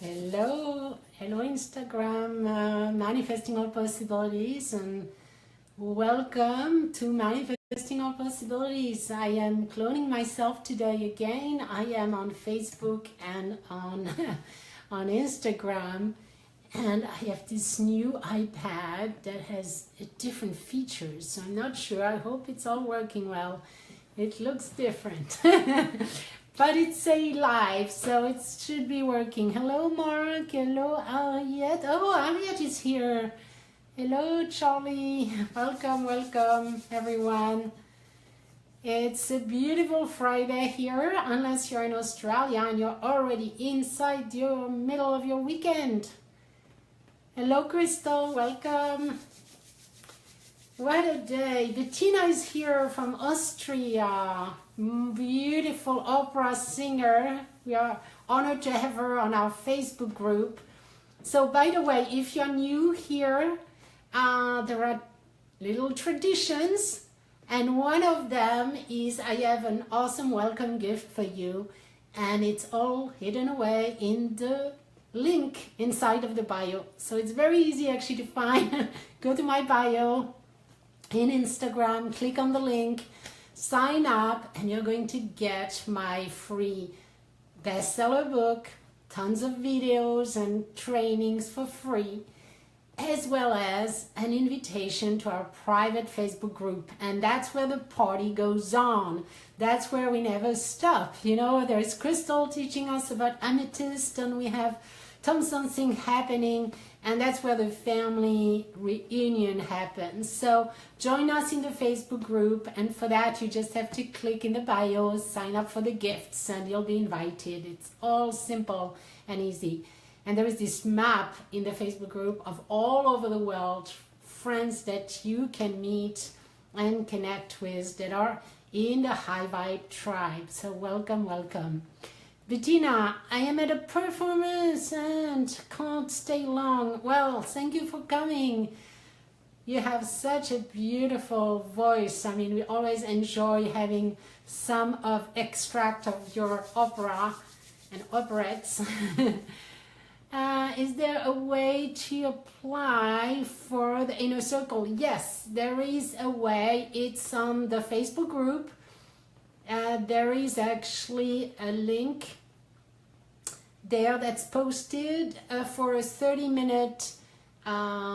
Hello, Instagram, Manifesting All Possibilities, and welcome to Manifesting All Possibilities. I am cloning myself today again. I am on Facebook and on on Instagram, and I have this new iPad that has different features. So I'm not sure. I hope it's all working well. It looks different. But it's a live, so it should be working. Hello, Mark. Hello, Harriet. Oh, Harriet is here. Hello, Charlie. Welcome, everyone. It's a beautiful Friday here, unless you're in Australia and you're already inside your middle of your weekend. Hello, Crystal. Welcome. What a day. Bettina is here from Austria. Beautiful opera singer. We are honored to have her on our Facebook group. So by the way, if you're new here, there are little traditions, and one of them is I have an awesome welcome gift for you, and it's all hidden away in the link inside of the bio. So it's very easy actually to find. Go to my bio in Instagram, click on the link, sign up, and you're going to get my free bestseller book, tons of videos and trainings for free, as well as an invitation to our private Facebook group. And that's where the party goes on. That's where we never stop. You know, there's Crystal teaching us about amethyst, and we have something happening, and that's where the family reunion happens. So join us in the Facebook group, and for that you just have to click in the bio, sign up for the gifts, and you'll be invited. It's all simple and easy. And there is this map in the Facebook group of all over the world, friends that you can meet and connect with that are in the High Vibe tribe. So welcome. Bettina, I am at a performance and can't stay long. Well, thank you for coming. You have such a beautiful voice. I mean, we always enjoy having some of extract of your opera and operettes. Is there a way to apply for the inner circle? Yes, there is a way. It's on the Facebook group. There is actually a link there that's posted for a 30-minute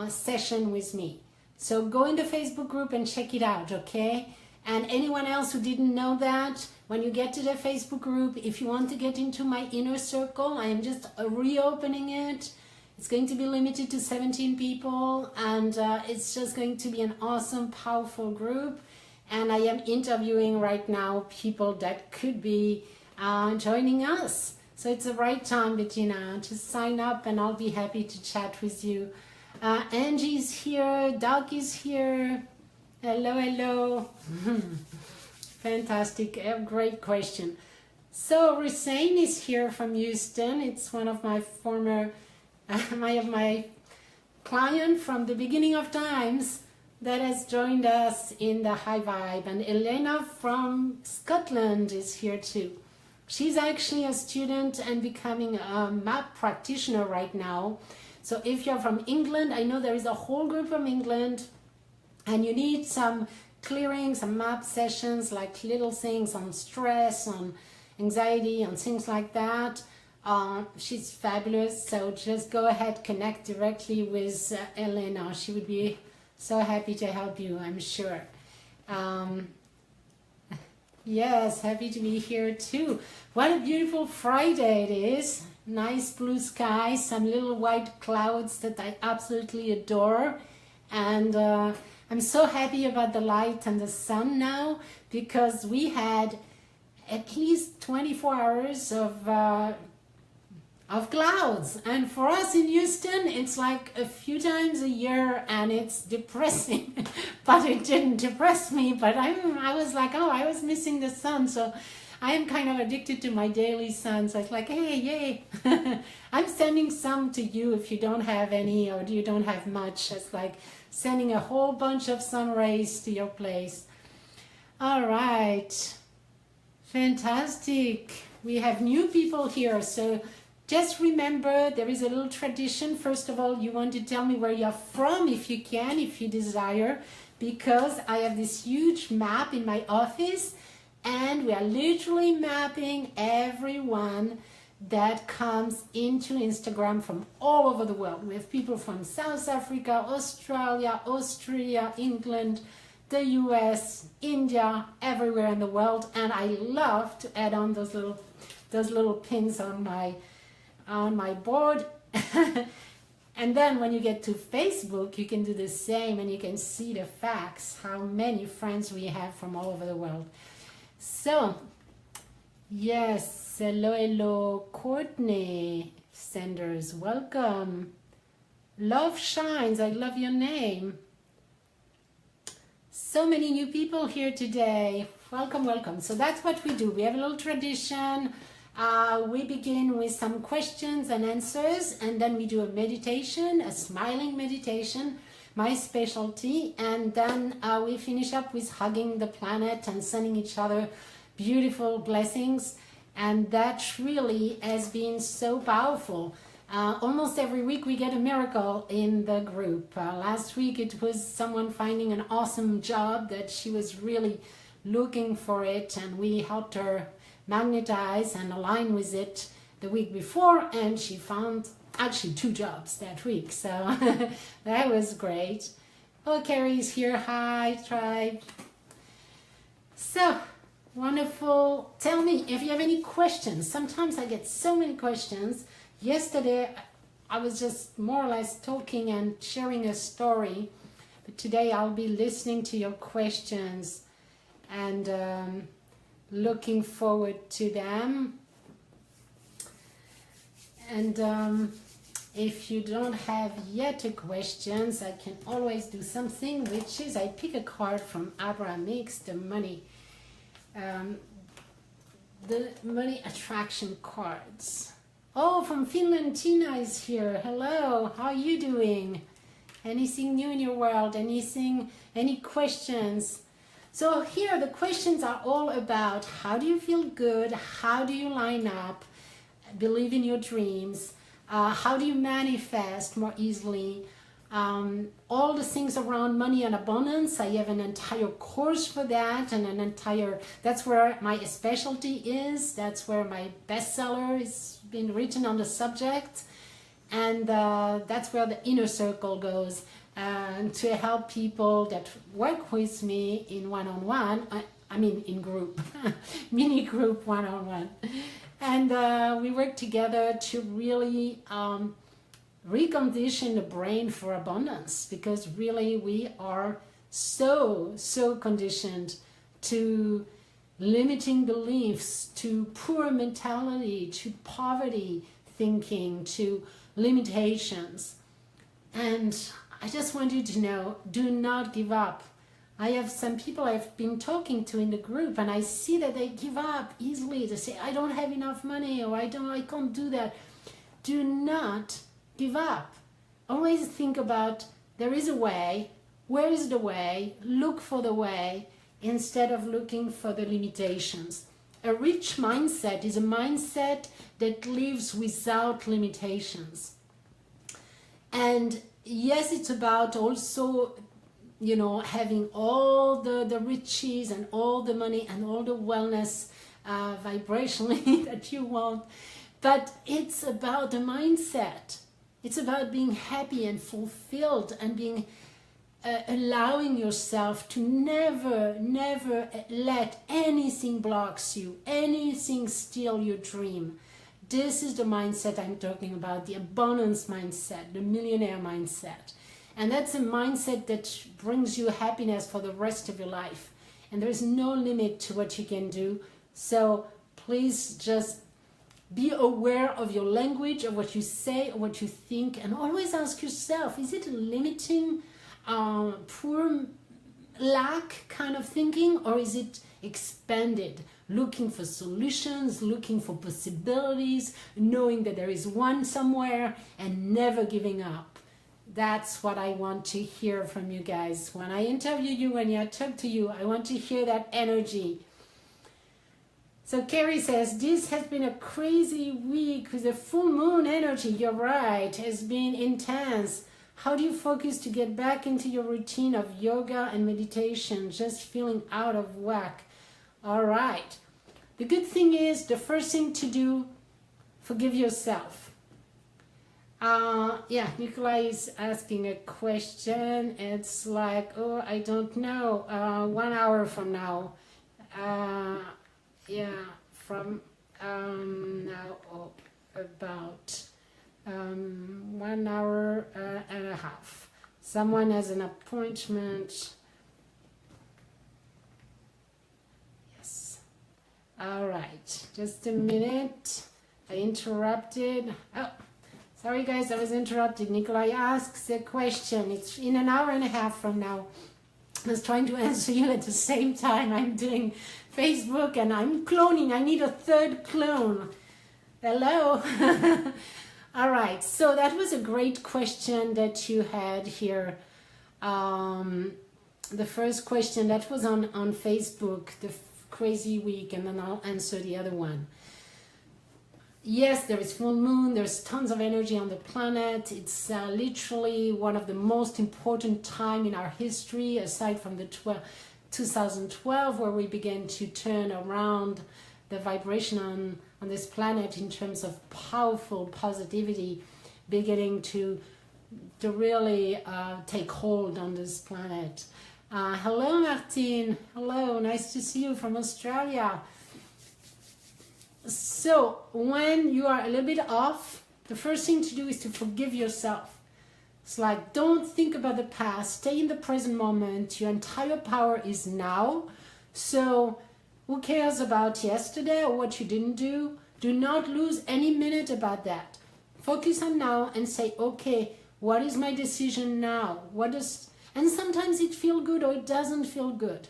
session with me. So go in the Facebook group and check it out, okay? And anyone else who didn't know that, when you get to the Facebook group, if you want to get into my inner circle, I am just reopening it. It's going to be limited to 17 people, and it's just going to be an awesome, powerful group. And I am interviewing right now people that could be joining us. So it's the right time, Bettina, to sign up, and I'll be happy to chat with you. Angie's here, Doug is here. Hello. Fantastic, a great question. So Hussein is here from Houston. It's one of my former, my client from the beginning of times that has joined us in the High Vibe. And Elena from Scotland is here too. She's actually a student and becoming a map practitioner right now. So if you're from England, I know there is a whole group from England, and you need some clearing, some map sessions, like little things on stress, on anxiety, on things like that. She's fabulous. So just go ahead, connect directly with Elena. She would be so happy to help you, I'm sure. Yes, happy to be here too. What a beautiful Friday it is. Nice blue sky, some little white clouds that I absolutely adore. And I'm so happy about the light and the sun now, because we had at least 24 hours of clouds, and for us in Houston it's like a few times a year, and it's depressing. But it didn't depress me, but I was like, oh, I was missing the sun, so I am kind of addicted to my daily sun. So it's like, hey, yay. I'm sending some to you if you don't have any, or you don't have much. It's like sending a whole bunch of sun rays to your place. All right, fantastic. We have new people here, so Just remember, there is a little tradition. First of all, you want to tell me where you're from if you can, if you desire, because I have this huge map in my office and we are literally mapping everyone that comes into Instagram from all over the world. We have people from South Africa, Australia, Austria, England, the US, India, everywhere in the world, and I love to add on those little pins on my board. And then when you get to Facebook, you can do the same and you can see the facts, how many friends we have from all over the world. So, yes, hello, Courtney Sanders, welcome. Love Shines, I love your name. So many new people here today. Welcome, welcome. So that's what we do. We have a little tradition. We begin with some questions and answers, and then we do a meditation, a smiling meditation, my specialty, and then we finish up with hugging the planet and sending each other beautiful blessings, and that really has been so powerful. Almost every week we get a miracle in the group. Last week it was someone finding an awesome job that she was really looking for it, and we helped her magnetize and align with it the week before, and she found actually 2 jobs that week, so that was great. Oh, Carrie's here. Hi, tribe. So wonderful. Tell me if you have any questions. Sometimes I get so many questions. Yesterday I was just more or less talking and sharing a story, but today I'll be listening to your questions and looking forward to them. And if you don't have yet a questions, I can always do something, which is I pick a card from Abraham Mix, the money attraction cards. Oh, from Finland, Tina is here. Hello, how are you doing? Anything new in your world? Any questions? So here the questions are all about how do you feel good? How do you line up? Believe in your dreams. How do you manifest more easily? All the things around money and abundance. I have an entire course for that, and that's where my specialty is. That's where my bestseller is been written on the subject, and that's where the inner circle goes. To help people that work with me in one-on-one, I mean in group, mini group one-on-one. And we work together to really recondition the brain for abundance, because really we are so conditioned to limiting beliefs, to poor mentality, to poverty thinking, to limitations. And I just want you to know, do not give up. I have some people I've been talking to in the group, and I see that they give up easily. They say, I don't have enough money, or I can't do that. Do not give up. Always think about, there is a way. Where is the way? Look for the way instead of looking for the limitations. A rich mindset is a mindset that lives without limitations. And yes, it's about also, having all the riches and all the money and all the wellness vibrationally that you want. But it's about the mindset. It's about being happy and fulfilled and being allowing yourself to never let anything blocks you, anything steal your dream. This is the mindset I'm talking about, the abundance mindset, the millionaire mindset. And that's a mindset that brings you happiness for the rest of your life. And there's no limit to what you can do. So please just be aware of your language, of what you say, of what you think, and always ask yourself, is it a limiting, poor lack kind of thinking, or is it expanded, looking for solutions, looking for possibilities, knowing that there is one somewhere and never giving up? That's what I want to hear from you guys. When I interview you, when I talk to you, I want to hear that energy. So Carrie says, this has been a crazy week with the full moon energy. You're right, has been intense. How do you focus to get back into your routine of yoga and meditation? Just feeling out of whack. All right. The good thing is, the first thing to do, forgive yourself. Yeah, Nikolai is asking a question. It's like, oh, I don't know, 1 hour from now. Yeah, from now about 1 hour and a half. Someone has an appointment. Yes. All right, just a minute. I interrupted. Oh, sorry guys, I was interrupted. Nikolai asks a question. It's in an hour and a half from now. I was trying to answer you at the same time. I'm doing Facebook and I'm cloning. I need a third clone. Hello. All right, so that was a great question that you had here. The first question that was on Facebook, the crazy week, and then I'll answer the other one. Yes, there is full moon, there's tons of energy on the planet. It's literally one of the most important time in our history, aside from the 2012, where we began to turn around the vibration on this planet in terms of powerful positivity, beginning to really take hold on this planet. Hello, Martine. Hello, nice to see you from Australia. So when you are a little bit off, the first thing to do is to forgive yourself. It's like, don't think about the past, stay in the present moment. Your entire power is now. So who cares about yesterday or what you didn't do? Do not lose any minute about that. Focus on now and say, okay, what is my decision now? And sometimes it feels good or it doesn't feel good,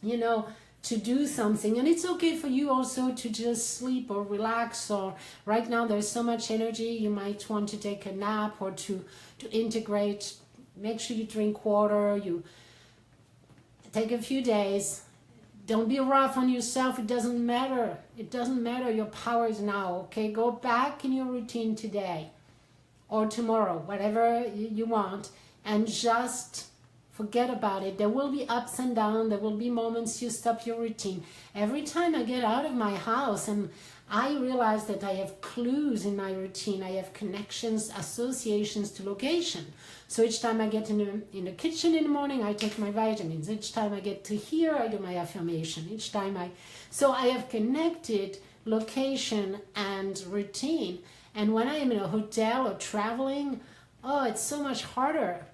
you know, to do something. And it's okay for you also to just sleep or relax, or right now there's so much energy, you might want to take a nap or to integrate. Make sure you drink water, you take a few days. Don't be rough on yourself. It doesn't matter. It doesn't matter. Your power is now, okay? Go back in your routine today or tomorrow, whatever you want, and just forget about it. There will be ups and downs. There will be moments you stop your routine. Every time I get out of my house and I realize that I have clues in my routine, I have connections, associations to location. So each time I get in the kitchen in the morning, I take my vitamins. Each time I get to here, I do my affirmation. So I have connected location and routine. And when I am in a hotel or traveling, oh, it's so much harder.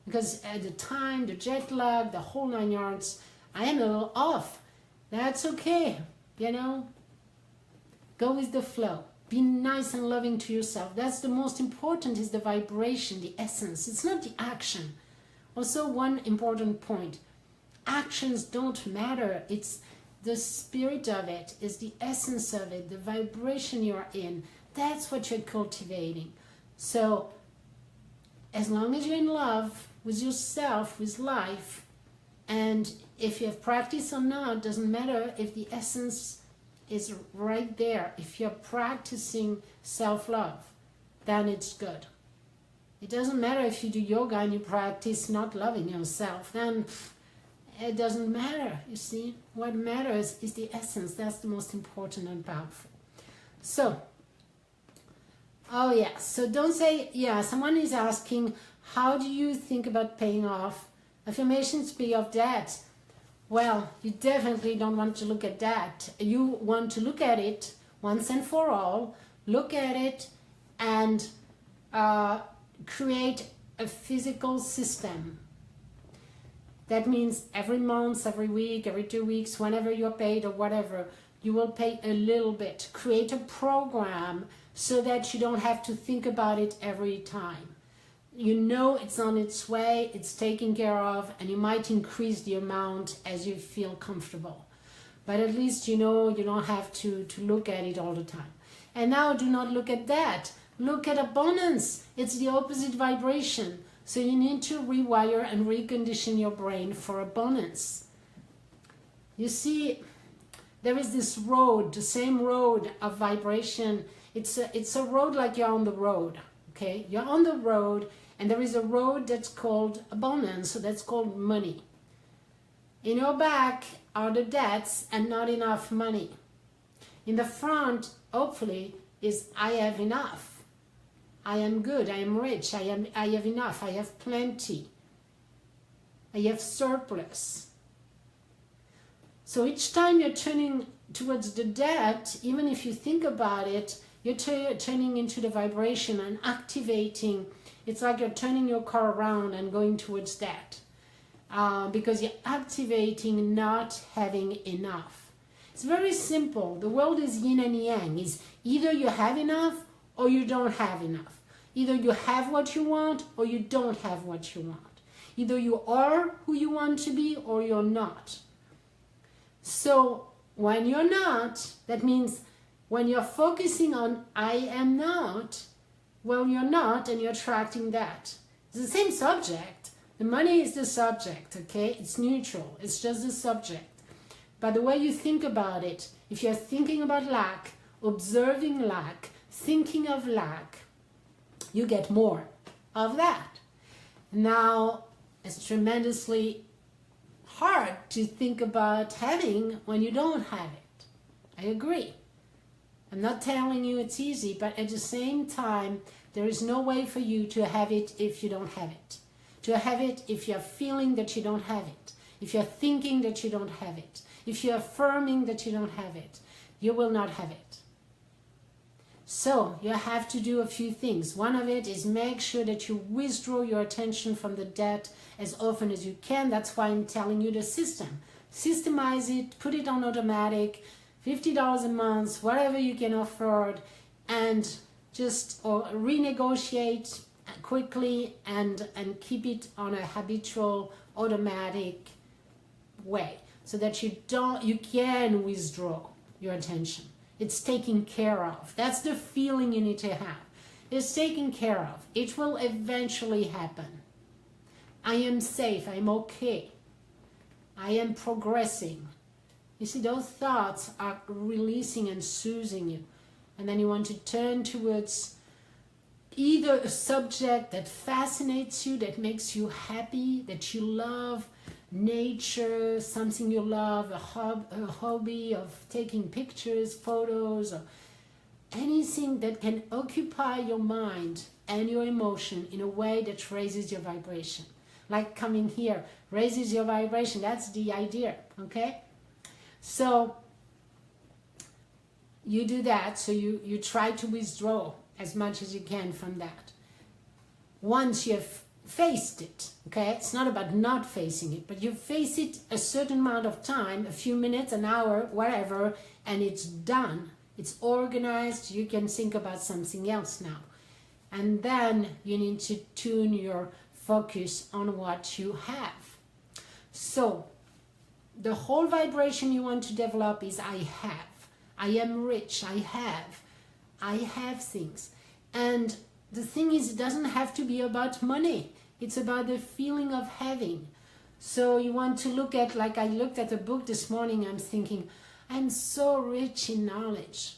Because at the time, the jet lag, the whole 9 yards, I am a little off. That's okay, you know. Go with the flow. Be nice and loving to yourself. That's the most important, is the vibration, the essence. It's not the action. Also, one important point. Actions don't matter. It's the spirit of it, is the essence of it, the vibration you're in. That's what you're cultivating. So, as long as you're in love with yourself, with life, and if you have practice or not, doesn't matter if the essence is right there. If you're practicing self-love, then it's good. It doesn't matter if you do yoga and you practice not loving yourself, then it doesn't matter, you see. What matters is the essence. That's the most important and powerful. So, oh yeah, so don't say, yeah, someone is asking, how do you think about paying off affirmations, pay off debt? Well, you definitely don't want to look at that. You want to look at it once and for all, look at it and create a physical system. That means every month, every week, every 2 weeks, whenever you're paid or whatever, you will pay a little bit. Create a program so that you don't have to think about it every time. You know it's on its way, it's taken care of, and you might increase the amount as you feel comfortable. But at least you know you don't have to look at it all the time. And now do not look at that. Look at abundance. It's the opposite vibration. So you need to rewire and recondition your brain for abundance. You see, there is this road, the same road of vibration. It's a road like you're on the road, okay? You're on the road, and there is a road that's called abundance, so that's called money. In your back are the debts and not enough money. In the front, hopefully, is I have enough. I am good, I am rich, I have enough, I have plenty. I have surplus. So each time you're turning towards the debt, even if you think about it, you're turning into the vibration and activating. It's like you're turning your car around and going towards that. Because you're activating not having enough. It's very simple. The world is yin and yang. It's either you have enough or you don't have enough. Either you have what you want or you don't have what you want. Either you are who you want to be or you're not. So when you're not, that means when you're focusing on I am not, well, you're not, and you're attracting that. It's the same subject. The money is the subject, okay? It's neutral. It's just the subject. But the way you think about it, if you're thinking about lack, observing lack, thinking of lack, you get more of that. Now, it's tremendously hard to think about having when you don't have it. I agree. I'm not telling you it's easy, but at the same time, there is no way for you to have it if you don't have it. To have it if you're feeling that you don't have it. If you're thinking that you don't have it. If you're affirming that you don't have it, you will not have it. So you have to do a few things. One of it is make sure that you withdraw your attention from the debt as often as you can. That's why I'm telling you the system. Systemize it, put it on automatic, $50 a month, whatever you can afford, and just renegotiate quickly and keep it on a habitual, automatic way so that you can withdraw your attention. It's taken care of. That's the feeling you need to have. It's taken care of. It will eventually happen. I am safe. I'm okay. I am progressing. You see, those thoughts are releasing and soothing you. And then you want to turn towards either a subject that fascinates you, that makes you happy, that you love, nature, something you love, a hobby of taking pictures, photos, or anything that can occupy your mind and your emotion in a way that raises your vibration. Like coming here raises your vibration. That's the idea, okay? So you do that. So you try to withdraw as much as you can from that. Once you've faced it, okay? It's not about not facing it, but you face it a certain amount of time, a few minutes, an hour, whatever, and it's done. It's organized. You can think about something else now. And then you need to tune your focus on what you have. So the whole vibration you want to develop is I have. I am rich. I have things. And the thing is, it doesn't have to be about money. It's about the feeling of having. So you want to look at, like I looked at a book this morning, I'm thinking, I'm so rich in knowledge.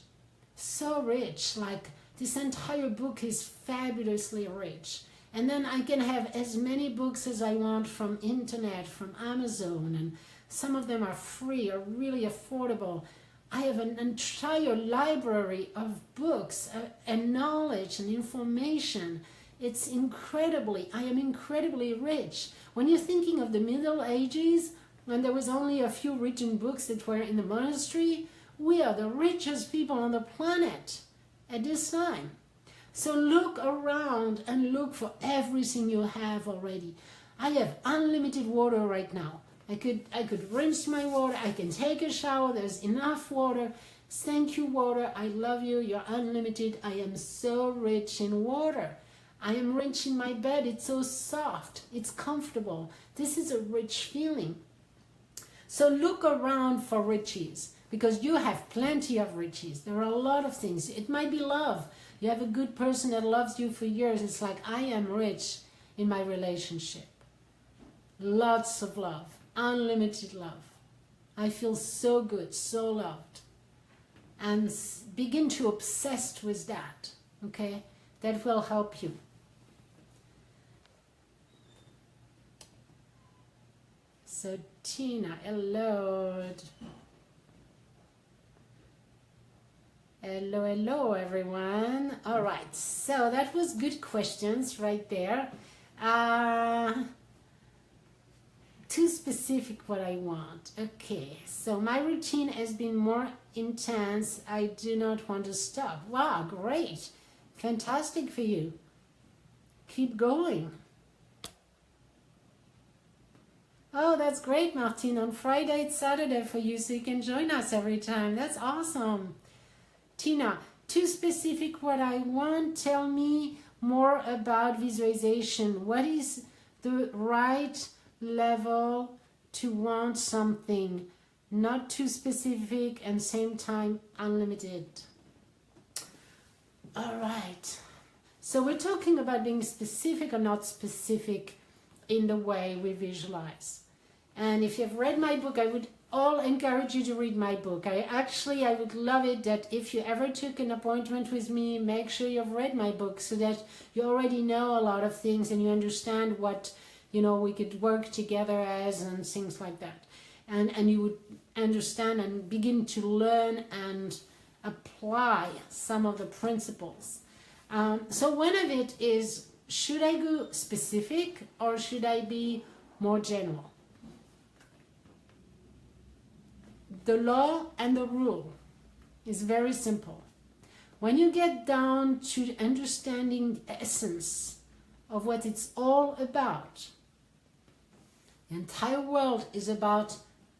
So rich. Like this entire book is fabulously rich. And then I can have as many books as I want from internet, from Amazon, and some of them are free or really affordable. I have an entire library of books and knowledge and information. It's I am incredibly rich. When you're thinking of the Middle Ages, when there was only a few written books that were in the monastery, we are the richest people on the planet at this time. So look around and look for everything you have already. I have unlimited water right now. I could rinse my water. I can take a shower. There's enough water. Thank you, water. I love you. You're unlimited. I am so rich in water. I am rich in my bed. It's so soft. It's comfortable. This is a rich feeling. So look around for riches because you have plenty of riches. There are a lot of things. It might be love. You have a good person that loves you for years. It's like, I am rich in my relationship. Lots of love. Unlimited love. I feel so good, so loved. And begin to obsess with that, okay? That will help you. So Tina, hello. Hello everyone. All right, so that was good questions right there. Too specific what I want. Okay, so my routine has been more intense. I do not want to stop. Wow, great. Fantastic for you. Keep going. Oh, that's great, Martine. On Friday, it's Saturday for you, so you can join us every time. That's awesome. Tina, too specific what I want. Tell me more about visualization. What is the right level to want something? Not too specific and same time unlimited. All right. So we're talking about being specific or not specific in the way we visualize. And if you've read my book, I would all encourage you to read my book. I would love it that if you ever took an appointment with me, make sure you've read my book so that you already know a lot of things and you understand what, you know, we could work together as and things like that. And you would understand and begin to learn and apply some of the principles. So one of it is, should I go specific or should I be more general? The law and the rule is very simple. When you get down to understanding the essence of what it's all about, the entire world is about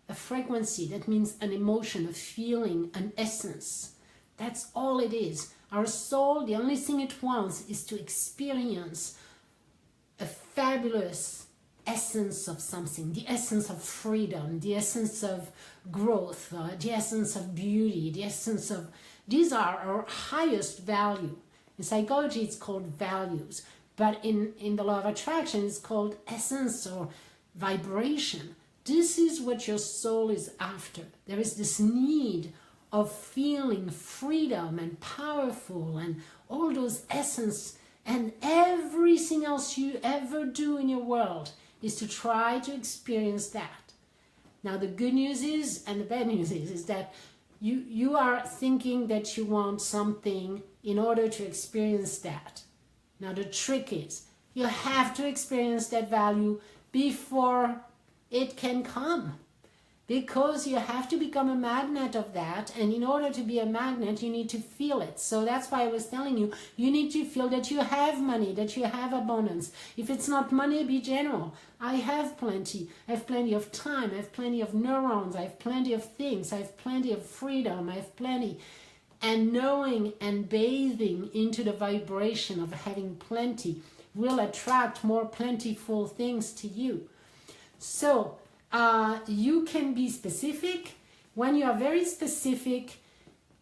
a frequency. That means an emotion, a feeling, an essence. That's all it is. Our soul, the only thing it wants is to experience a fabulous essence of something, the essence of freedom, the essence of growth, the essence of beauty, the essence of... These are our highest value. In psychology, it's called values. But in the law of attraction, it's called essence or vibration. This is what your soul is after. There is this need of feeling freedom and powerful and all those essence, and everything else you ever do in your world is to try to experience that. Now the good news is, and the bad news is that you are thinking that you want something in order to experience that. Now the trick is, you have to experience that value before it can come. Because you have to become a magnet of that, and in order to be a magnet, you need to feel it. So that's why I was telling you, you need to feel that you have money, that you have abundance. If it's not money, be general. I have plenty. I have plenty of time. I have plenty of neurons. I have plenty of things. I have plenty of freedom. I have plenty. And knowing and bathing into the vibration of having plenty will attract more plentiful things to you. So, you can be specific. When you are very specific,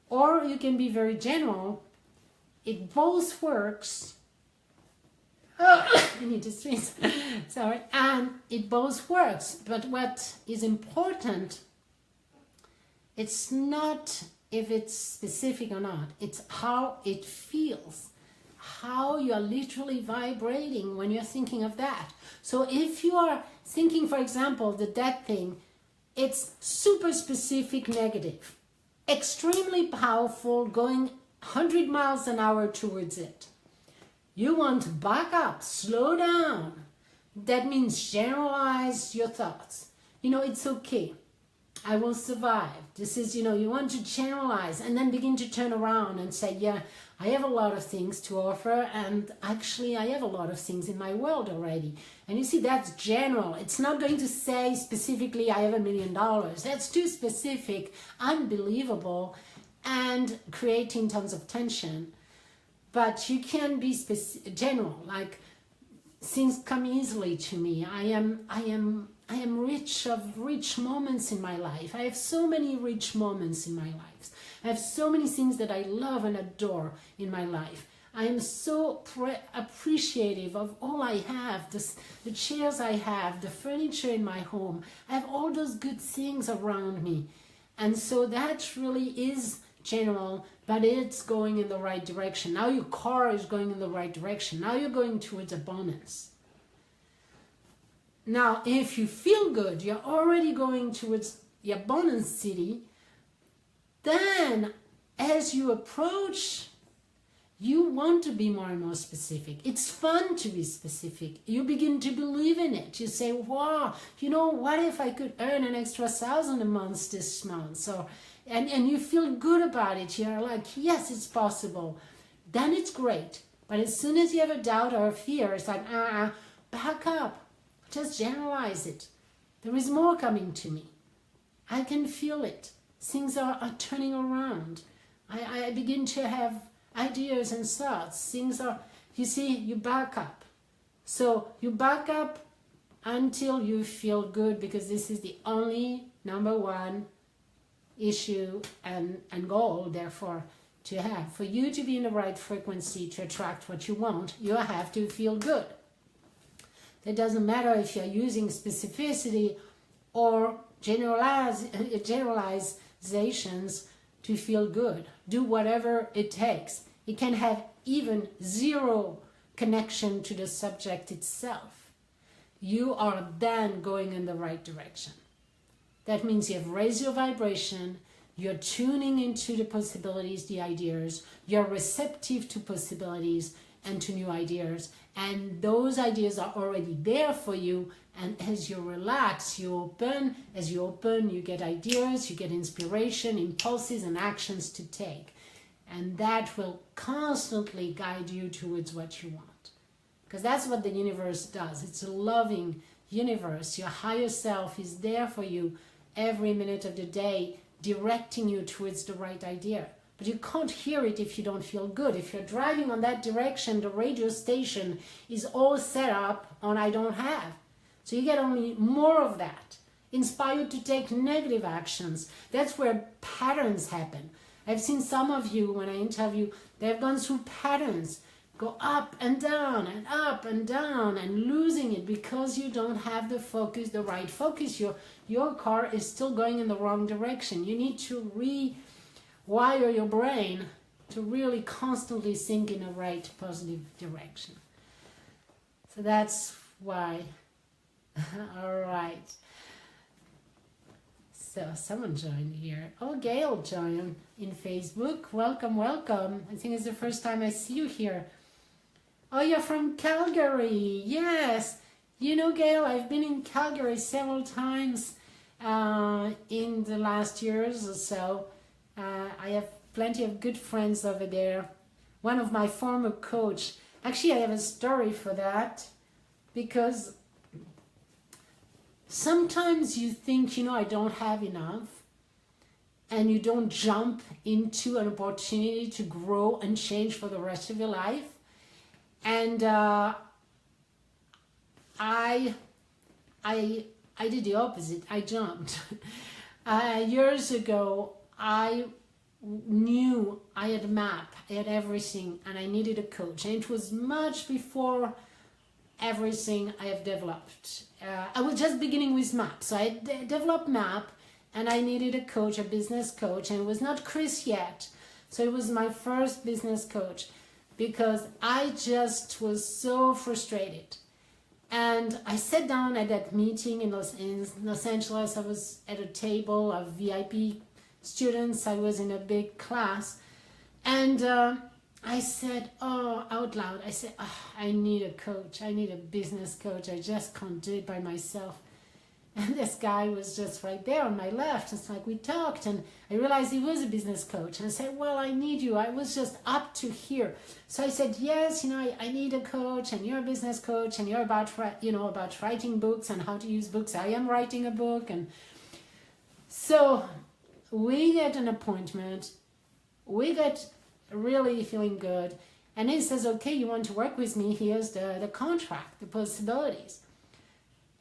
or you can be very general. It both works. I need to sneeze. Sorry. And it both works. But what is important, it's not if it's specific or not. It's how it feels. How you are literally vibrating when you're thinking of that. So if you are thinking, for example, the debt thing, it's super specific negative, extremely powerful, going 100 miles an hour towards it. You want to back up, slow down. That means generalize your thoughts. You know, it's okay. I will survive. This is, you know, you want to generalize and then begin to turn around and say, yeah, I have a lot of things to offer, and actually I have a lot of things in my world already. And you see, that's general. It's not going to say specifically, I have $1 million. That's too specific, unbelievable, and creating tons of tension. But you can be general, like things come easily to me. I am rich of rich moments in my life. I have so many rich moments in my life. I have so many things that I love and adore in my life. I am so appreciative of all I have, the chairs I have, the furniture in my home. I have all those good things around me. And so that really is general, but it's going in the right direction. Now your car is going in the right direction. Now you're going towards abundance. Now, if you feel good, you're already going towards the abundance city, then as you approach, you want to be more and more specific. It's fun to be specific. You begin to believe in it. You say, wow, you know, what if I could earn an extra 1,000 a month this month? So, and you feel good about it. You're like, yes, it's possible. Then it's great. But as soon as you have a doubt or a fear, it's like, back up. Just generalize it. There is more coming to me. I can feel it. Things are turning around. I begin to have ideas and thoughts. Things are, you see, you back up. So you back up until you feel good, because this is the only number one issue and goal, therefore, to have. For you to be in the right frequency to attract what you want, you have to feel good. It doesn't matter if you're using specificity or generalizations to feel good. Do whatever it takes. It can have even zero connection to the subject itself. You are then going in the right direction. That means you have raised your vibration, you're tuning into the possibilities, the ideas, you're receptive to possibilities and to new ideas, and those ideas are already there for you. And as you relax, you open. As you open, you get ideas, you get inspiration, impulses, and actions to take. And that will constantly guide you towards what you want. Because that's what the universe does. It's a loving universe. Your higher self is there for you every minute of the day, directing you towards the right idea. But you can't hear it if you don't feel good. If you're driving on that direction, the radio station is all set up on I don't have. So you get only more of that. Inspired to take negative actions. That's where patterns happen. I've seen some of you, when I interview, they've gone through patterns. Go up and down and up and down and losing it because you don't have the focus, the right focus. Your car is still going in the wrong direction. You need to rewire your brain to really constantly think in the right positive direction. So that's why. All right. So someone joined here. Oh, Gail joined in Facebook. Welcome, welcome. I think it's the first time I see you here. Oh, you're from Calgary. Yes. You know, Gail, I've been in Calgary several times in the last years or so. I have plenty of good friends over there. One of my former coach. Actually, I have a story for that, because sometimes you think, you know, I don't have enough, and you don't jump into an opportunity to grow and change for the rest of your life. And I did the opposite. I jumped. Years ago, I knew I had a map, I had everything, and I needed a coach. And it was much before everything I have developed. I was just beginning with map. So I developed map, and I needed a coach, a business coach, and it was not Chris yet. So it was my first business coach, because I just was so frustrated. And I sat down at that meeting in Los Angeles. I was at a table of VIP students. I was in a big class. And I said, out loud, I said, I need a coach. I need a business coach. I just can't do it by myself. And this guy was just right there on my left. It's like we talked, and I realized he was a business coach. And I said, well, I need you. I was just up to here. So I said, yes, you know, I need a coach, and you're a business coach, and you're about writing books and how to use books. I am writing a book. And so we get an appointment. We get really feeling good. And he says, okay, you want to work with me? Here's the contract, the possibilities.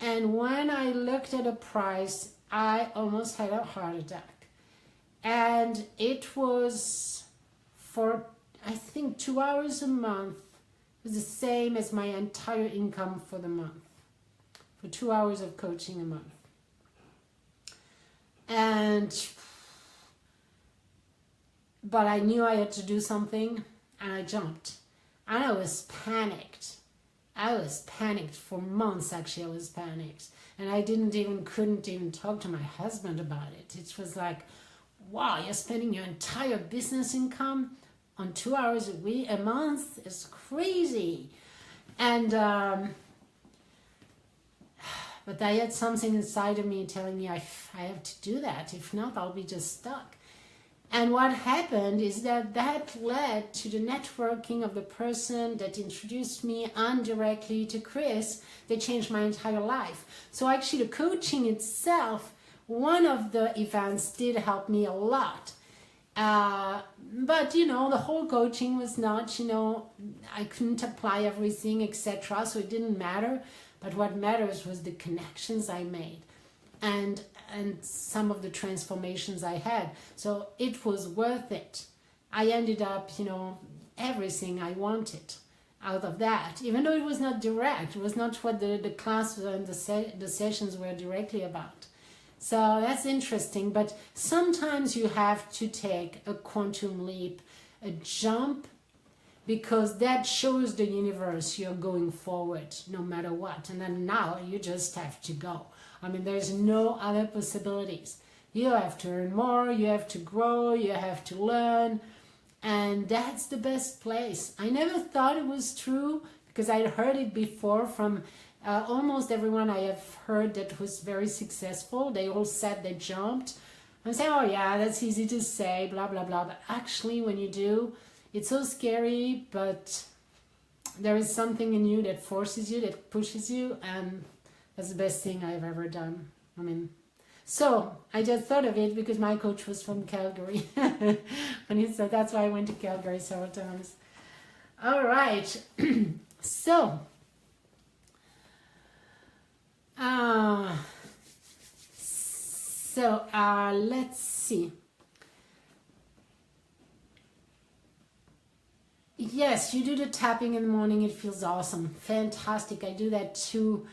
And when I looked at the price, I almost had a heart attack. And it was for I think 2 hours a month was the same as my entire income for the month, for 2 hours of coaching a month. But I knew I had to do something, and I jumped. And I was panicked. I was panicked for months, actually. I was panicked. And I couldn't even talk to my husband about it. It was like, wow, you're spending your entire business income on 2 hours a month? It's crazy. And but I had something inside of me telling me I have to do that. If not, I'll be just stuck. And what happened is that led to the networking of the person that introduced me indirectly to Chris. They changed my entire life. So actually the coaching itself, one of the events did help me a lot. But the whole coaching was not, I couldn't apply everything, etc. So it didn't matter. But what matters was the connections I made and some of the transformations I had. So it was worth it. I ended up, everything I wanted out of that, even though it was not direct. It was not what the class and the sessions were directly about. So that's interesting. But sometimes you have to take a quantum leap, a jump, because that shows the universe you're going forward no matter what. And then now you just have to go. I mean, there's no other possibilities. You have to earn more, you have to grow, you have to learn. And that's the best place. I never thought it was true because I'd heard it before from almost everyone I have heard that was very successful. They all said they jumped. I'm saying, oh yeah, that's easy to say, blah, blah, blah. But actually when you do, it's so scary, but there is something in you that forces you, that pushes you, and that's the best thing I've ever done. I mean, so I just thought of it because my coach was from Calgary. And he said that's why I went to Calgary several times. All right. So let's see. Yes, you do the tapping in the morning. It feels awesome. Fantastic. I do that too.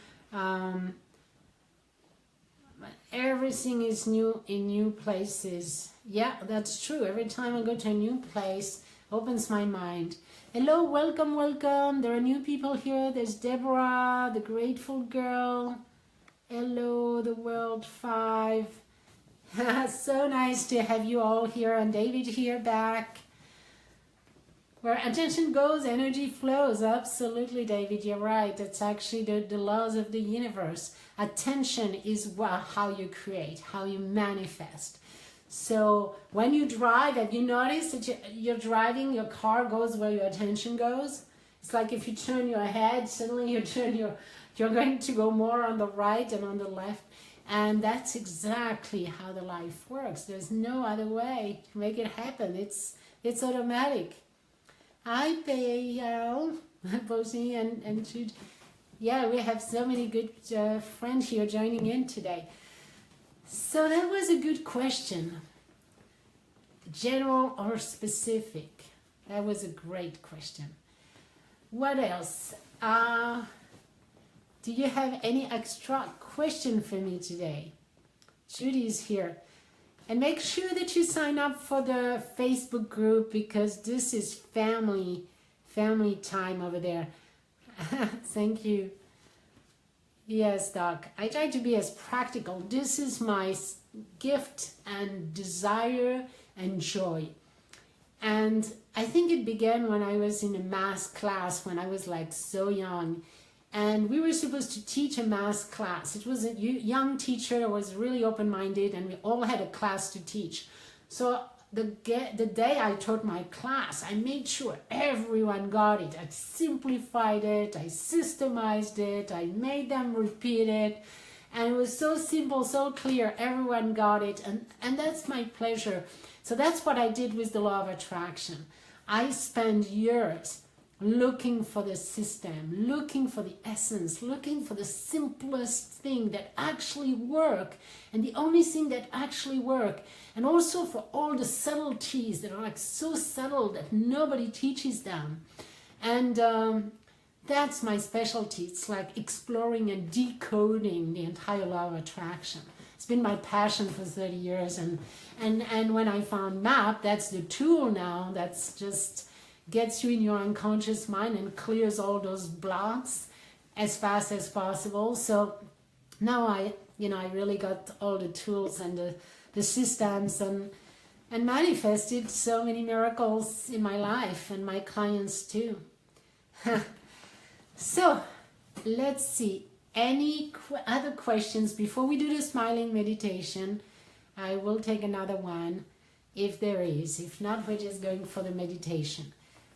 Everything is new in new places. Yeah, that's true. Every time I go to a new place, opens my mind. Hello, welcome, welcome. There are new people here. There's Deborah, the Grateful Girl. Hello, the World 5. So nice to have you all here, and David here back. Where attention goes, energy flows. Absolutely, David, you're right. That's actually the laws of the universe. Attention is how you create, how you manifest. So when you drive, have you noticed that you're driving, your car goes where your attention goes? It's like if you turn your head, suddenly you're going to go more on the right than on the left. And that's exactly how the life works. There's no other way to make it happen. It's automatic. Hi, Payal, Bosie and Jude. Yeah, we have so many good friends here joining in today. So that was a good question. General or specific? That was a great question. What else? Do you have any extra question for me today? Judy is here. And make sure that you sign up for the Facebook group because this is family time over there. Thank you. Yes, Doc. I try to be as practical. This is my gift and desire and joy. And I think it began when I was in a math class when I was like so young. And we were supposed to teach a math class. It was a young teacher that was really open-minded, and we all had a class to teach. So the day I taught my class, I made sure everyone got it. I simplified it, I systemized it, I made them repeat it. And it was so simple, so clear, everyone got it. And that's my pleasure. So that's what I did with the law of attraction. I spent years looking for the system, looking for the essence, looking for the simplest thing that actually work, and the only thing that actually work, and also for all the subtleties that are like so subtle that nobody teaches them. And that's my specialty. It's like exploring and decoding the entire law of attraction. It's been my passion for 30 years, and when I found MAP, that's the tool now that's just gets you in your unconscious mind and clears all those blocks as fast as possible. So now I really got all the tools and the systems and manifested so many miracles in my life and my clients too. So let's see, any other questions before we do the smiling meditation? I will take another one if there is. If not, we're just going for the meditation.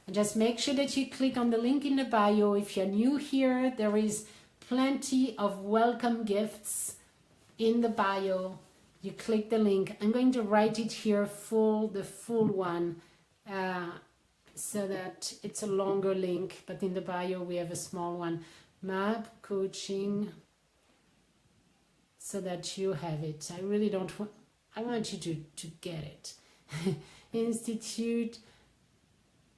And just make sure that you click on the link in the bio. If you're new here, there is plenty of welcome gifts in the bio. You click the link. I'm going to write it here the full one, so that it's a longer link, but in the bio we have a small one. MAP coaching, so that you have it. I really don't want, I want you to get it. Institute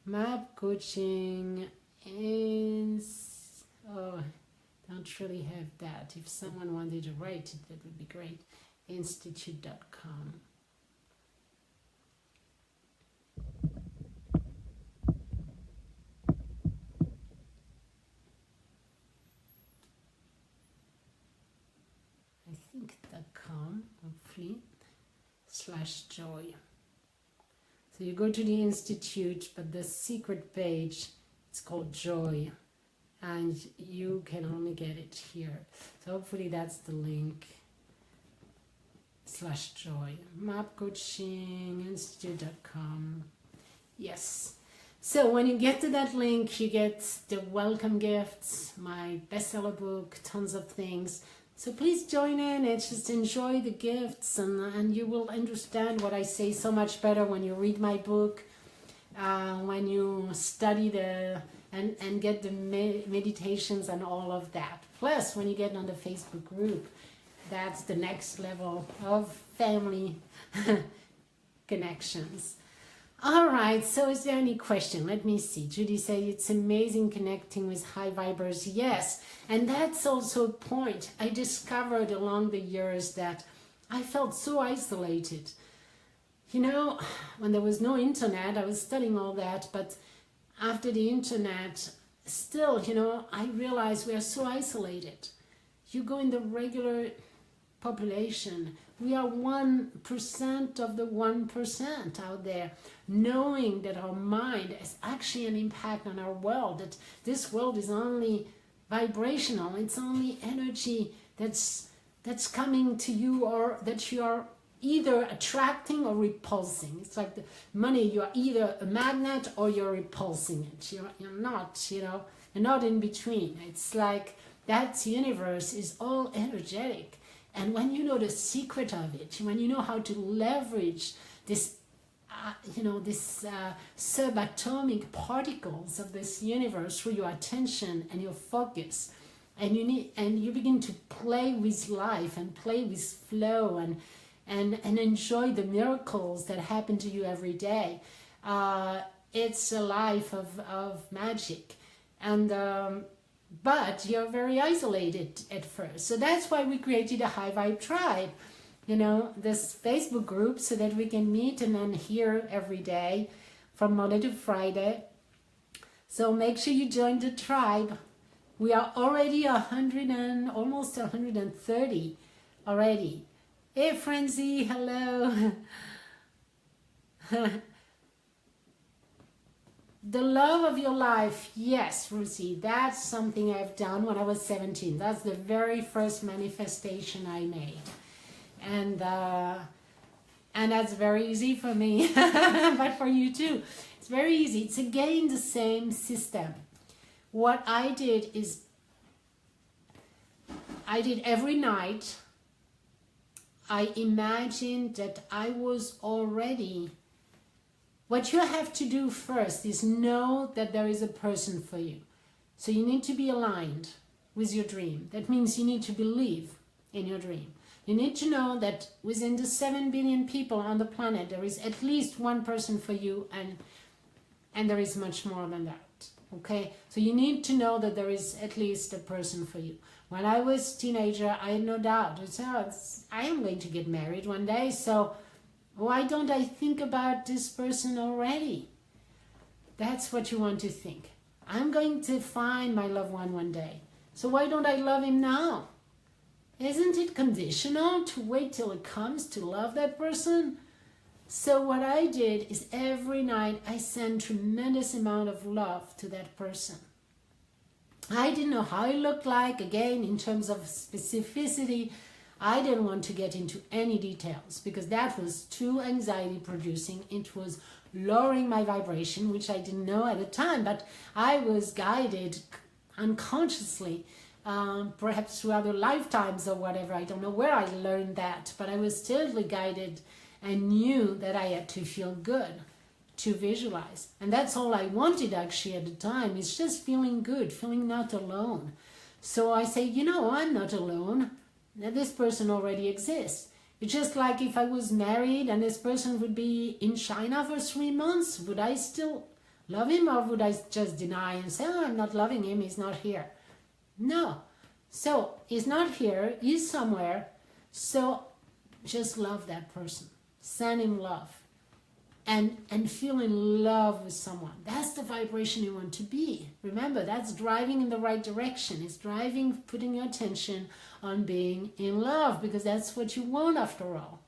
MAP coaching is, oh, don't really have that. If someone wanted to write it, that would be great. Institute.com. I think .com, hopefully, /joy. So you go to the Institute, but the secret page, it's called Joy, and you can only get it here. So hopefully that's the link, /joy. Mapcoachinginstitute.com. Yes. So when you get to that link, you get the welcome gifts, my bestseller book, tons of things. So please join in and just enjoy the gifts, and you will understand what I say so much better when you read my book, when you study and get the meditations and all of that. Plus, when you get on the Facebook group, that's the next level of family connections. All right, so is there any question? Let me see. Judy said it's amazing connecting with high vibers. Yes, and that's also a point. I discovered along the years that I felt so isolated. You know, when there was no internet, I was studying all that, but after the internet, still, you know, I realized we are so isolated. You go in the regular population, we are 1% of the 1% out there, knowing that our mind has actually an impact on our world, that this world is only vibrational, it's only energy that's coming to you, or that you are either attracting or repulsing. It's like the money, you are either a magnet or you're repulsing it. You're not, you know, you're not in between. It's like that universe is all energetic. And when you know the secret of it, when you know how to leverage this, subatomic particles of this universe through your attention and your focus, and you begin to play with life and play with flow and enjoy the miracles that happen to you every day. It's a life of magic, and but you're very isolated at first. So that's why we created a High Vibe Tribe, you know, this Facebook group, so that we can meet and then hear every day from Monday to Friday. So make sure you join the tribe. We are already almost 130 already. Hey Frenzy, hello. The love of your life, yes, Ruthie, that's something I've done when I was 17. That's the very first manifestation I made. And that's very easy for me, but for you too. It's very easy. It's again the same system. What I did is, every night, I imagined that I was already What you have to do first is know that there is a person for you. So you need to be aligned with your dream. That means you need to believe in your dream. You need to know that within the 7 billion people on the planet, there is at least one person for you, and there is much more than that. Okay? So you need to know that there is at least a person for you. When I was a teenager, I had no doubt. I am going to get married one day, so why don't I think about this person already? That's what you want to think. I'm going to find my loved one day. So why don't I love him now? Isn't it conditional to wait till it comes to love that person? So what I did is every night I sent tremendous amount of love to that person. I didn't know how it looked like. Again, in terms of specificity, I didn't want to get into any details because that was too anxiety producing. It was lowering my vibration, which I didn't know at the time, but I was guided unconsciously, perhaps through other lifetimes or whatever. I don't know where I learned that, but I was totally guided and knew that I had to feel good, to visualize. And that's all I wanted actually at the time, is just feeling good, feeling not alone. So I say, I'm not alone. This person already exists. It's just like if I was married and this person would be in China for 3 months, would I still love him, or would I just deny and say, I'm not loving him, he's not here? No. So he's not here, he's somewhere. So just love that person. Send him love. And feel in love with someone. That's the vibration you want to be. Remember, that's driving in the right direction. It's driving, putting your attention on being in love, because that's what you want after all.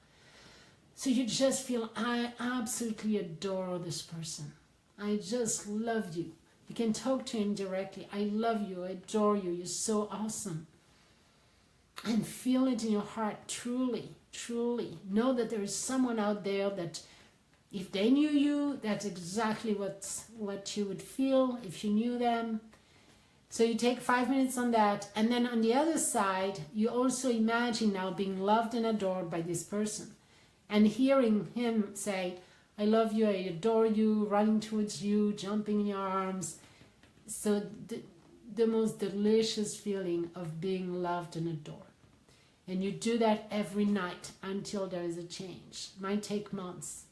So you just feel, I absolutely adore this person. I just love you. You can talk to him directly. I love you, I adore you, you're so awesome. And feel it in your heart, truly, truly. Know that there is someone out there that, if they knew you, that's exactly what you would feel if you knew them. So you take 5 minutes on that, and then on the other side, you also imagine now being loved and adored by this person, and hearing him say, I love you, I adore you, running towards you, jumping in your arms. So the most delicious feeling of being loved and adored. And you do that every night until there is a change. It might take months.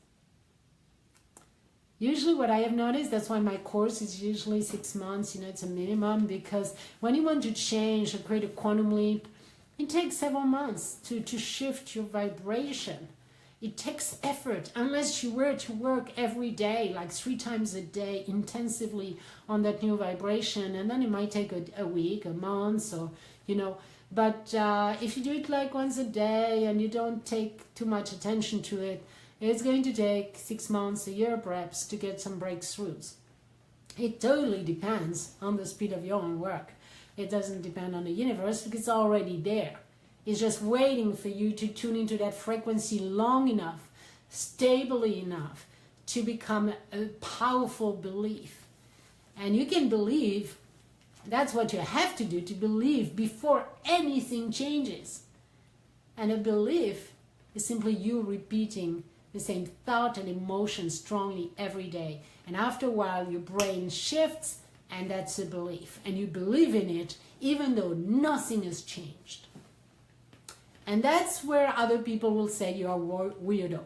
Usually what I have noticed, that's why my course is usually 6 months, it's a minimum, because when you want to change or create a quantum leap, it takes several months to shift your vibration. It takes effort, unless you were to work every day, like 3 times a day, intensively on that new vibration, and then it might take a week, a month, or, but if you do it like once a day and you don't take too much attention to it, it's going to take 6 months, a year perhaps, to get some breakthroughs. It totally depends on the speed of your own work. It doesn't depend on the universe, because it's already there. It's just waiting for you to tune into that frequency long enough, stably enough, to become a powerful belief. And you can believe, that's what you have to do, to believe before anything changes. And a belief is simply you repeating the same thought and emotion strongly every day. And after a while, your brain shifts, and that's a belief. And you believe in it even though nothing has changed. And that's where other people will say you are weirdo.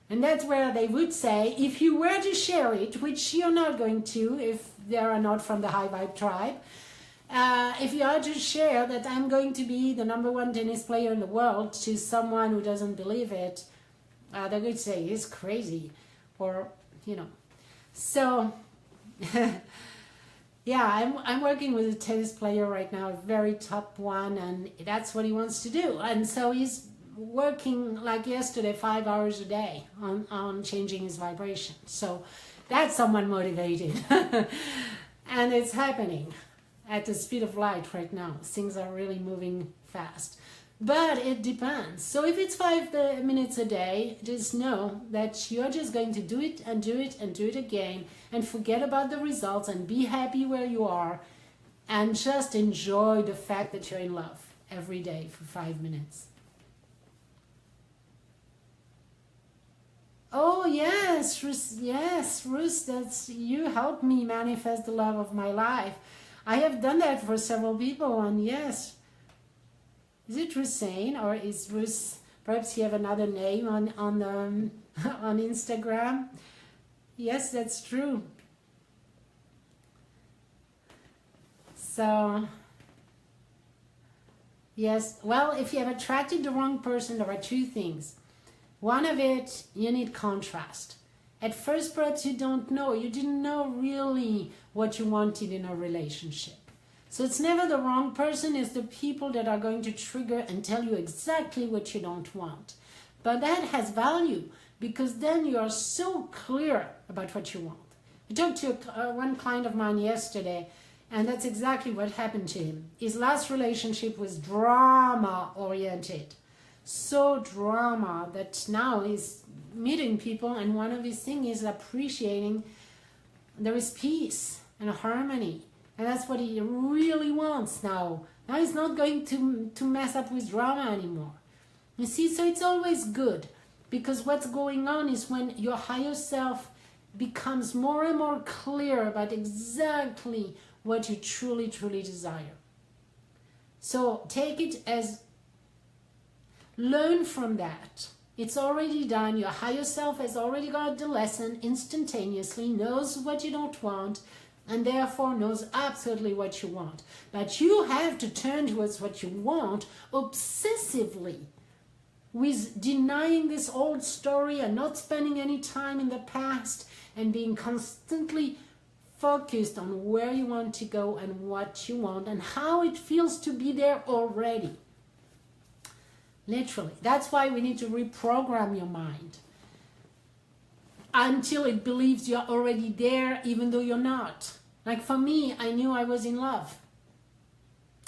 And that's where they would say, if you were to share it, which you're not going to if they are not from the high vibe tribe, if you are to share that I'm going to be the #1 tennis player in the world to someone who doesn't believe it, they're going to say, he's crazy, or, So, yeah, I'm working with a tennis player right now, a very top one, and that's what he wants to do. And so he's working, like yesterday, 5 hours a day on changing his vibration. So that's someone motivated. And it's happening at the speed of light right now. Things are really moving fast. But it depends. So if it's 5 minutes a day, just know that you're just going to do it and do it and do it again, and forget about the results and be happy where you are, and just enjoy the fact that you're in love every day for 5 minutes. Oh yes, Ruth, yes, Ruth, that's you helped me manifest the love of my life. I have done that for several people, and yes, is it Hussein or is Ruth? Perhaps you have another name on on Instagram. Yes, that's true. So yes, well, if you have attracted the wrong person, there are two things. One of it, you need contrast. At first, perhaps you don't know. You didn't know really what you wanted in a relationship. So it's never the wrong person, it's the people that are going to trigger and tell you exactly what you don't want. But that has value because then you are so clear about what you want. I talked to one client of mine yesterday, and that's exactly what happened to him. His last relationship was drama oriented. So drama that now he's meeting people, and one of his things is appreciating there is peace and harmony, and that's what he really wants now. Now he's not going to mess up with drama anymore. You see, so it's always good, because what's going on is when your higher self becomes more and more clear about exactly what you truly desire. So take it as, learn from that. It's already done. Your higher self has already got the lesson instantaneously, knows what you don't want, and therefore knows absolutely what you want. But you have to turn towards what you want obsessively, with denying this old story and not spending any time in the past and being constantly focused on where you want to go and what you want and how it feels to be there already. Literally. That's why we need to reprogram your mind until it believes you're already there even though you're not. Like for me, I knew I was in love.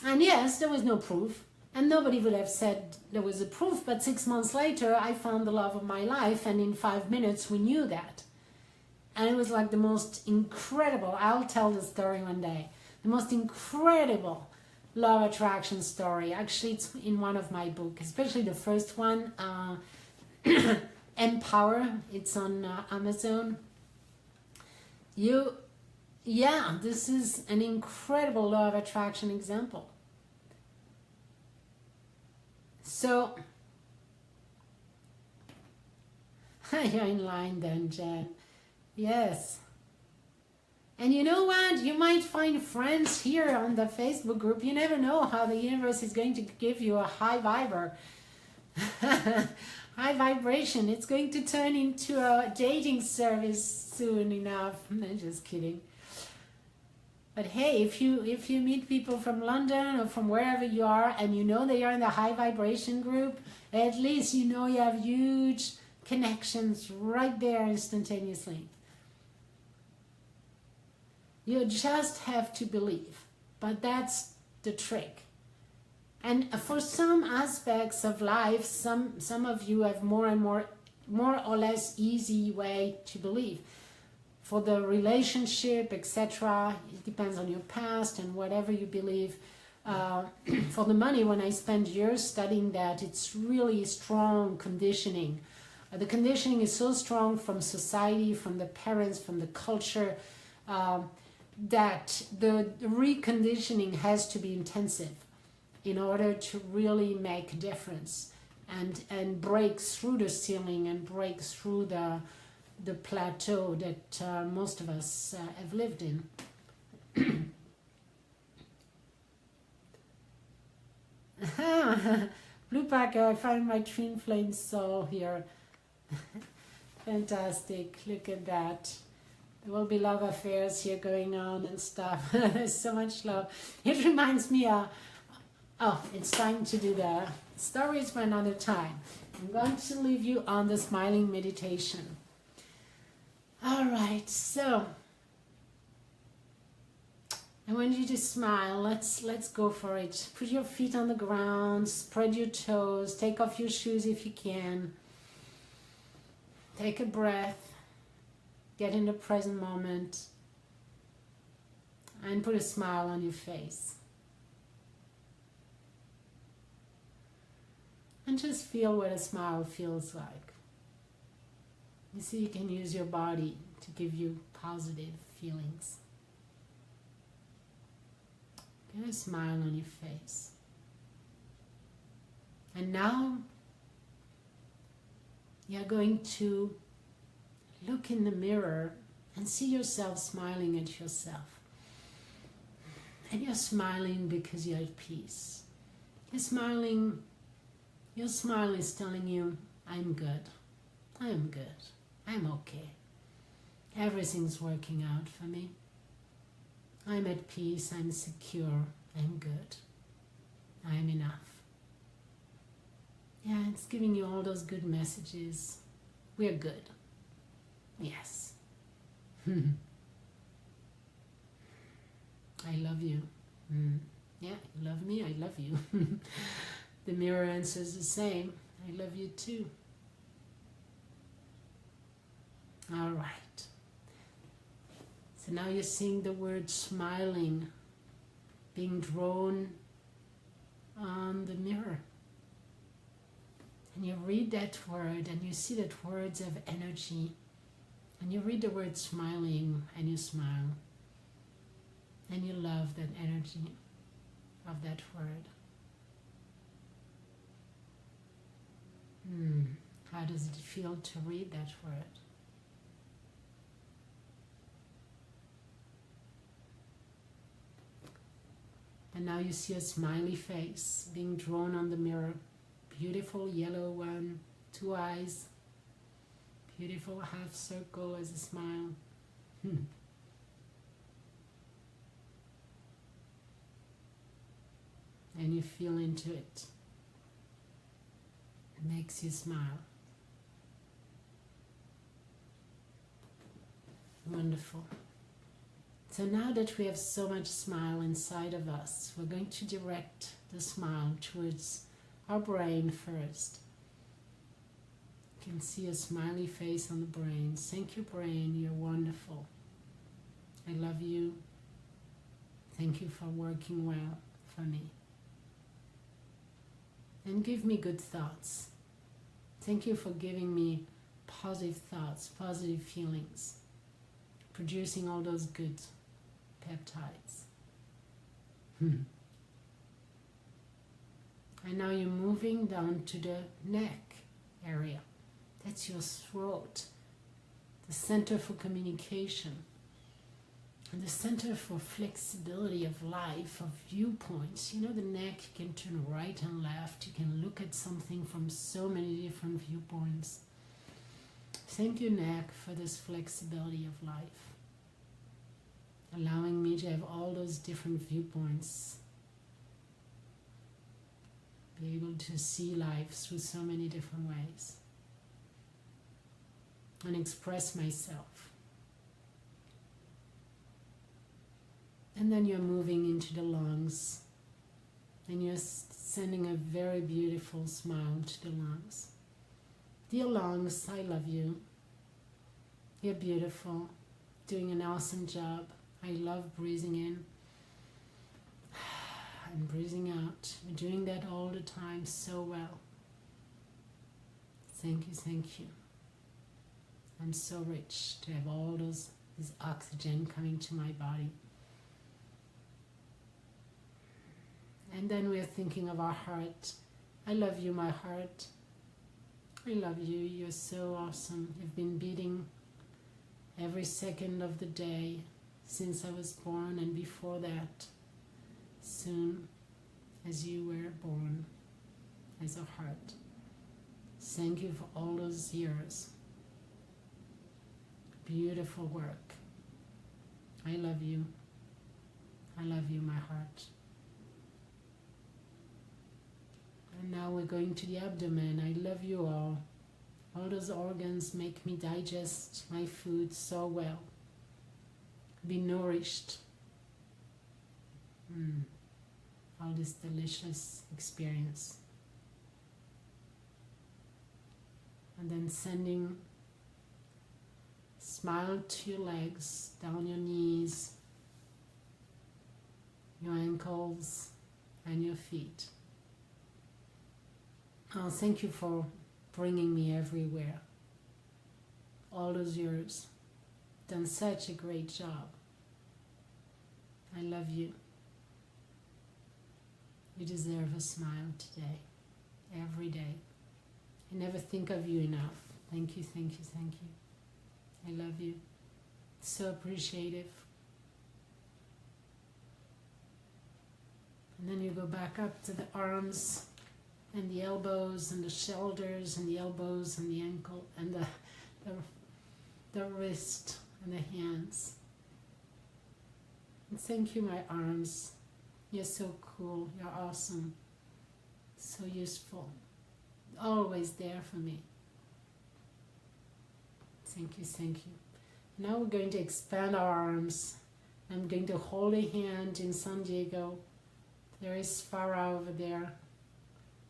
And yes, there was no proof. And nobody would have said there was a proof. But 6 months later, I found the love of my life. And in 5 minutes, we knew that. And it was like the most incredible, I'll tell the story one day, the most incredible law of attraction story. Actually, it's in one of my books, especially the first one, Empower. It's on Amazon. Yeah, this is an incredible law of attraction example. So, you're in line then, Jen. Yes. And you know what? You might find friends here on the Facebook group. You never know how the universe is going to give you a high viber. High vibration. It's going to turn into a dating service soon enough. I'm just kidding. But hey, if you meet people from London or from wherever you are and you know they are in the high vibration group, at least you know you have huge connections right there instantaneously. You just have to believe, but that's the trick. And for some aspects of life, some of you have more or less easy way to believe. For the relationship, etc., it depends on your past and whatever you believe. For the money, when I spent years studying that, it's really strong conditioning. The conditioning is so strong from society, from the parents, from the culture, that the reconditioning has to be intensive in order to really make a difference and break through the ceiling and break through the plateau that most of us have lived in. Blue Packer, I find my twin flame soul here. Fantastic, look at that. There will be love affairs here going on and stuff. There's so much love. It reminds me, oh, it's time to do the stories for another time. I'm going to leave you on the smiling meditation. All right, so I want you to smile. Let's go for it. Put your feet on the ground, spread your toes, take off your shoes if you can. Take a breath. Get in the present moment and put a smile on your face. And just feel what a smile feels like. You see, you can use your body to give you positive feelings. Get a smile on your face. And now you're going to look in the mirror and see yourself smiling at yourself. And you're smiling because you're at peace. You're smiling, your smile is telling you, I'm good, I'm good, I'm okay. Everything's working out for me. I'm at peace, I'm secure, I'm good, I'm enough. Yeah, it's giving you all those good messages. We're good. Yes. I love you. Yeah, you love me, I love you. The mirror answers the same. I love you too. All right. So now you're seeing the word smiling being drawn on the mirror. And you read that word and you see that words have energy. And you read the word smiling and you smile. And you love that energy of that word. How does it feel to read that word? And now you see a smiley face being drawn on the mirror. Beautiful yellow one, 2 eyes, beautiful half circle as a smile. And you feel into it. It makes you smile. Wonderful. So now that we have so much smile inside of us, we're going to direct the smile towards our brain first. You can see a smiley face on the brain. Thank you, brain, you're wonderful. I love you. Thank you for working well for me. And give me good thoughts. Thank you for giving me positive thoughts, positive feelings, producing all those good peptides. And now you're moving down to the neck area. That's your throat, the center for communication, and the center for flexibility of life, of viewpoints. You know, the neck, you can turn right and left. You can look at something from so many different viewpoints. Thank you, neck, for this flexibility of life, allowing me to have all those different viewpoints, be able to see life through so many different ways, and express myself. And then you're moving into the lungs, and you're sending a very beautiful smile to the lungs. Dear lungs, I love you. You're beautiful, doing an awesome job. I love breathing in and breathing out. You're doing that all the time so well. Thank you, thank you. I'm so rich to have all this oxygen coming to my body. And then we're thinking of our heart. I love you, my heart. I love you. You're so awesome. You've been beating every second of the day since I was born, and before that, soon as you were born as a heart. Thank you for all those years. Beautiful work. I love you. I love you, my heart. And now we're going to the abdomen. I love you all. All those organs make me digest my food so well. Be nourished. All this delicious experience. And then sending smile to your legs, down your knees, your ankles, and your feet. Oh, thank you for bringing me everywhere. all those years. Done such a great job. I love you. You deserve a smile today, every day. I never think of you enough. Thank you, thank you, thank you. I love you. So appreciative. And then you go back up to the arms and the elbows and the shoulders and the elbows and the ankle and the wrist and the hands. And thank you, my arms. You're so cool. You're awesome. So useful. Always there for me. Thank you, thank you. Now we're going to expand our arms. I'm going to hold a hand in San Diego. There is Farah over there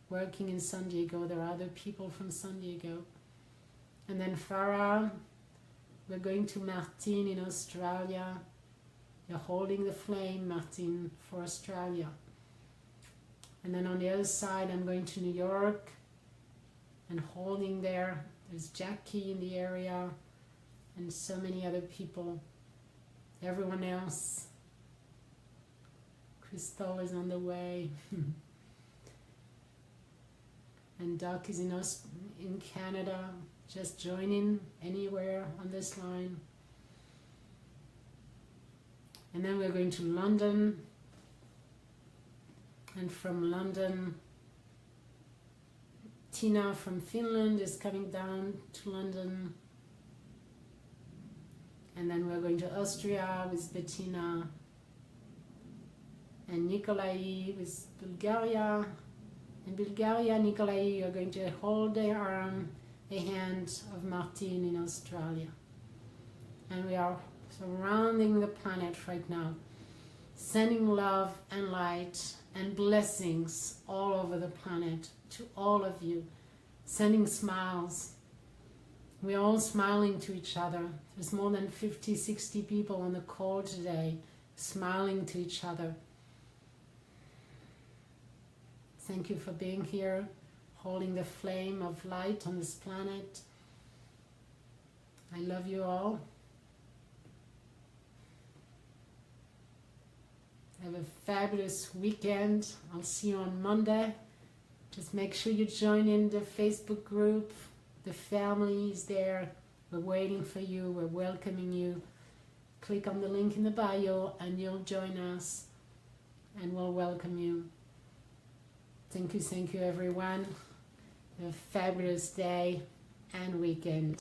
working in San Diego. There are other people from San Diego. And then Farah, we're going to Martine in Australia. You're holding the flame, Martine, for Australia. And then on the other side, I'm going to New York and holding there. There's Jackie in the area and so many other people. Everyone else. Crystal is on the way. And Doc is in Canada, just joining anywhere on this line. And then we're going to London. And from London, Tina from Finland is coming down to London. And then we're going to Austria with Bettina. And Nikolai with Bulgaria. In Bulgaria, Nikolai, you're going to hold the arm, the hand of Martine in Australia. And we are surrounding the planet right now, sending love and light and blessings all over the planet to all of you, sending smiles. We're all smiling to each other. There's more than 50, 60 people on the call today, smiling to each other. Thank you for being here, holding the flame of light on this planet. I love you all. Have a fabulous weekend. I'll see you on Monday. Just make sure you join in the Facebook group. The family is there. We're waiting for you. We're welcoming you. Click on the link in the bio and you'll join us and we'll welcome you. Thank you everyone. Have a fabulous day and weekend.